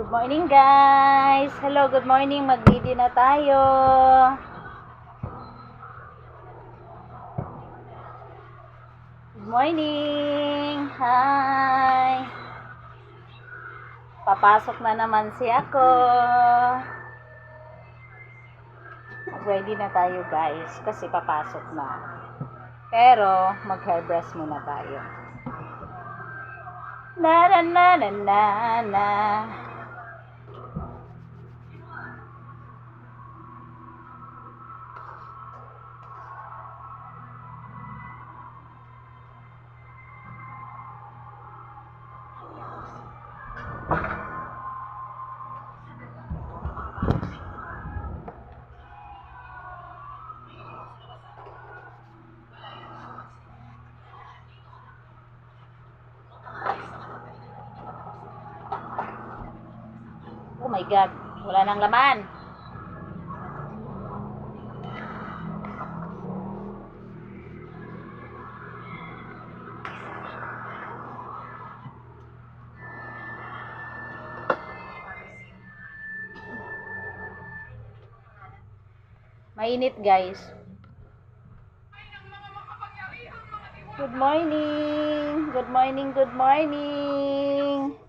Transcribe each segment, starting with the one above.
Good morning guys! Hello, good morning. Magdidi na tayo. Good morning! Hi! Papasok na naman si ako. Mag-ready na tayo guys kasi papasok na. Pero mag-hairbrush muna tayo. Na na na na na na. Oh my God, wala nang laman. Mainit guys. Good morning. Good morning, good morning.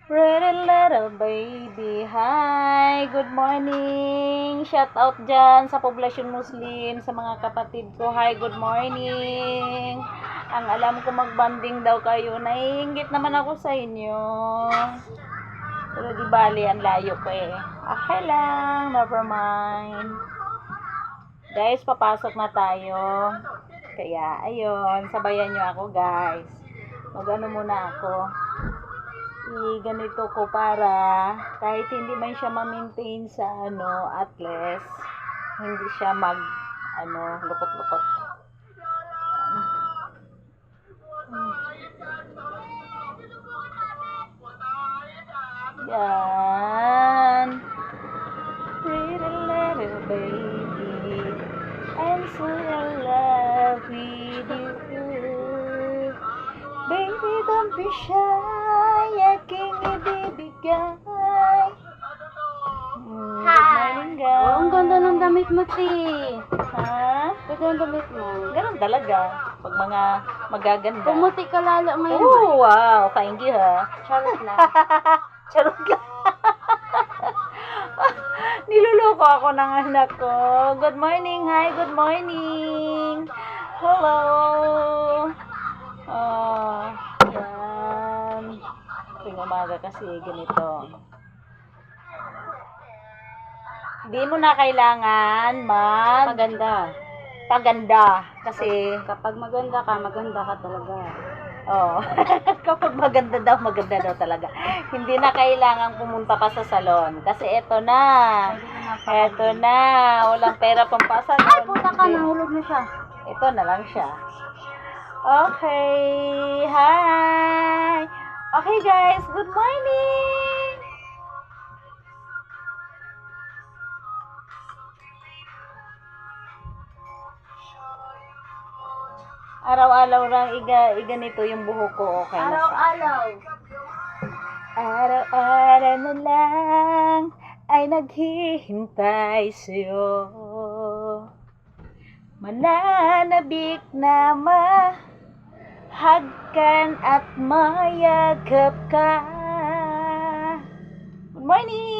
Pretty little baby. Hi, good morning. Shout out dyan sa poblasyon Muslim, sa mga kapatid ko. Hi, good morning. Ang alam ko magbanding daw kayo. Naiinggit naman ako sa inyo. Pero di bali, ang layo ko eh. Okay lang, never mind. Guys, papasok na tayo. Kaya, ayun, sabayan nyo ako guys. Mag-ano muna ako. I-ganito ko para kahit hindi man siya ma-maintain sa at least, hindi siya lukot-lukot. Yan. Pretty little baby, I'm so in love with you. Baby, don't be shy, aking ibibigay. Good morning, guys. Oh, ang ganda ng damit mo, Ti. Ha? Ganda ng damit mo. Ganun talaga. Pag mga magaganda. Pumuti ka lalo ngayon. Oh, wow. Thank you, ha? Charot lang. Charot lang. Niluloko ako ng anak ko. Good morning. Hi, good morning. Hello. Yan. Tuwing umaga kasi ganito. Hindi mo na kailangan paganda. Kasi Kapag maganda ka talaga. oh, kapag maganda daw talaga. Hindi na kailangan pumunta pa sa salon. Kasi eto na. Walang pera pang pasalon. Ay, puta ka, nahulog na siya. Ito na lang siya. Okay. Hi. Okay guys, good morning. Araw-araw lang iganito yung buhok ko. Okay na siya. Araw-araw. Araw-araw na lang ay naghihintay sa'yo. Mananabik na mahagkan at mayagap ka. Good morning!